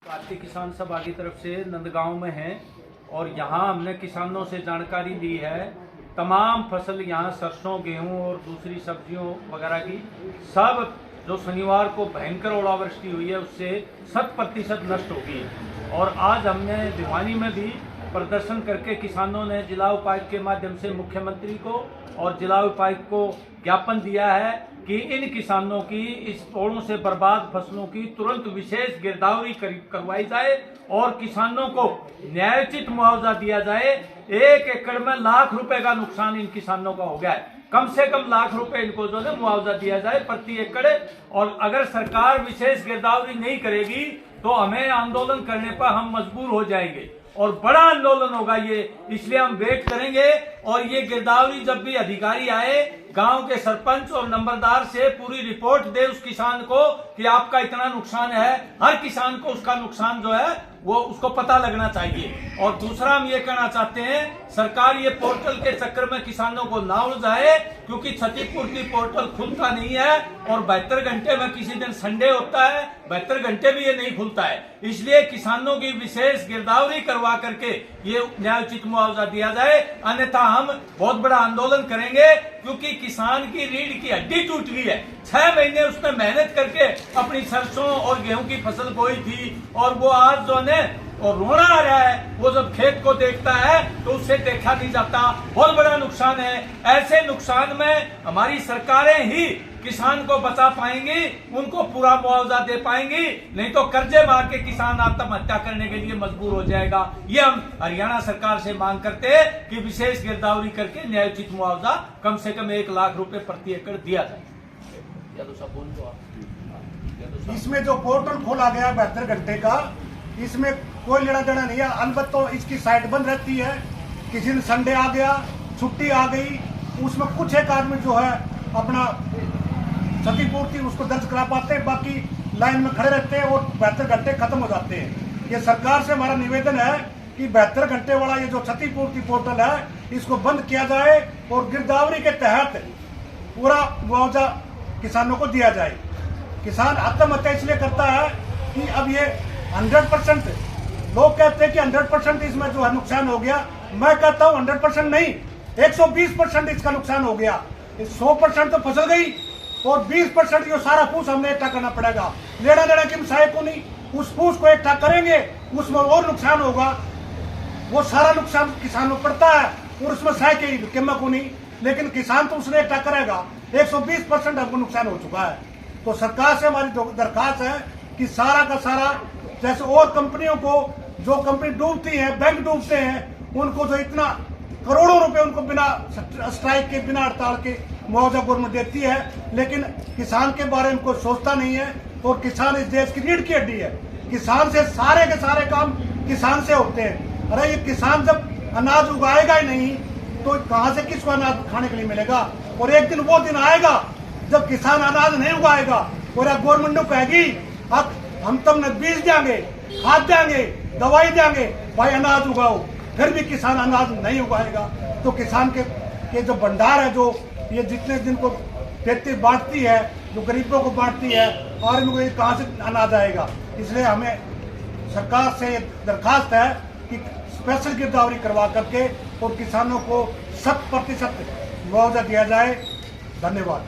भारतीय किसान सभा की तरफ से नंदगांव में है और यहाँ हमने किसानों से जानकारी ली है। तमाम फसल यहाँ सरसों, गेहूं और दूसरी सब्जियों वगैरह की सब जो शनिवार को भयंकर ओलावृष्टि हुई है उससे 100% नष्ट हो गई है। और आज हमने भिवानी में भी प्रदर्शन करके किसानों ने जिला उपायुक्त के माध्यम से मुख्यमंत्री को और जिला उपायुक्त को ज्ञापन दिया है कि इन किसानों की इस ओलों से बर्बाद फसलों की तुरंत विशेष गिरदावरी करवाई जाए और किसानों को न्यायोचित मुआवजा दिया जाए। 1 एकड़ में लाख रुपए का नुकसान इन किसानों का हो गया है। कम से कम लाख रुपए इनको जो है मुआवजा दिया जाए प्रति एकड़। और अगर सरकार विशेष गिरदावरी नहीं करेगी तो हमें आंदोलन करने पर हम मजबूर हो जाएंगे और बड़ा आंदोलन होगा ये। इसलिए हम वेट करेंगे और ये गिरदावरी जब भी अधिकारी आए गांव के सरपंच और नंबरदार से पूरी रिपोर्ट दे उस किसान को कि आपका इतना नुकसान है। हर किसान को उसका नुकसान जो है वो उसको पता लगना चाहिए। और दूसरा हम ये कहना चाहते हैं सरकार ये पोर्टल के चक्कर में किसानों को ना उलझाए, क्योंकि क्षतिपूर्ति पोर्टल खुलता नहीं है और 72 घंटे में किसी दिन संडे होता है, 72 घंटे भी ये नहीं खुलता है। इसलिए किसानों की विशेष गिरदावरी करवा करके ये न्यायोचित मुआवजा दिया जाए, अन्यथा हम बहुत बड़ा आंदोलन करेंगे। क्योंकि किसान की रीढ़ की हड्डी टूट गई है। 6 महीने उसने मेहनत करके अपनी सरसों और गेहूं की फसल बोई थी और वो आज जो है और रोना आ रहा है। वो जब खेत को देखता है तो उससे देखा नहीं जाता। बहुत बड़ा नुकसान है। ऐसे नुकसान में हमारी सरकारें ही किसान को बचा पाएंगी, उनको पूरा मुआवजा दे पाएंगी, नहीं तो कर्जे मार के किसान आत्महत्या करने के लिए मजबूर हो जाएगा। ये हम हरियाणा सरकार से मांग करते हैं कि विशेष गिरदावरी करके न्यायोचित मुआवजा कम से कम 1 लाख रुपए प्रति एकड़ दिया जाए। या तो सब बोल दो आप। इसमें जो पोर्टल खोला गया 72 घंटे का, इसमें कोई लेना देना नहीं है। अलबत्त तो इसकी साइट बंद रहती है। किसी दिन संडे आ गया, छुट्टी आ गई, उसमें कुछ एक आदमी जो है अपना क्षतिपूर्ति उसको दर्ज करा पाते हैं, बाकी लाइन में खड़े रहते हैं और 72 घंटे खत्म हो जाते हैं। ये सरकार से हमारा निवेदन है कि 72 घंटे वाला ये जो क्षतिपूर्ति पोर्टल है इसको बंद किया जाए और गिरदावरी के तहत पूरा मुआवजा किसानों को दिया जाए। किसान आत्महत्या इसलिए करता है कि अब ये 100%, लोग कहते हैं कि 100% इसमें जो है नुकसान हो गया। मैं कहता हूँ 100% नहीं, 120% इसका नुकसान हो गया। 100% तो फसल गई और 20% जो सारा फूस हमने इकट्ठा करना पड़ेगा। लेना देना की मिसाई को नहीं, उस फूस को इकट्ठा करेंगे उसमें और नुकसान होगा। वो सारा नुकसान किसान को पड़ता है और उसमें सहाय की कीमत को नहीं, लेकिन किसान तो उसने इकट्ठा करेगा। 120% हमको नुकसान हो चुका है। तो सरकार से हमारी दरखास्त है कि सारा का सारा, जैसे और कंपनियों को जो कंपनी डूबती है, बैंक डूबते हैं, उनको जो इतना करोड़ों रुपए उनको बिना स्ट्राइक के, बिना हड़ताल के मुआवजा गवर्नमेंट देती है, लेकिन किसान के बारे में कोई सोचता नहीं है। और किसान इस देश की रीढ़ की हड्डी है। किसान से सारे के सारे काम किसान से होते हैं। अरे ये किसान जब अनाज उगाएगा ही नहीं तो कहां से किसको अनाज खाने के लिए मिलेगा। और एक दिन वो दिन आएगा जब किसान अनाज नहीं उगाएगा और गवर्नमेंट कहेगी अब हम तुमने बीज देंगे, खाद देंगे, दवाई देंगे, भाई अनाज उगाओ, फिर भी किसान अनाज नहीं उगाएगा। तो किसान के जो भंडार है, जो ये जितने दिन को खेती बांटती है, जो गरीबों को बांटती है, और इनको कहाँ से अनाज आएगा। इसलिए हमें सरकार से दरखास्त है कि स्पेशल गिरदावरी करवा करके और किसानों को 100% मुआवजा दिया जाए। धन्यवाद।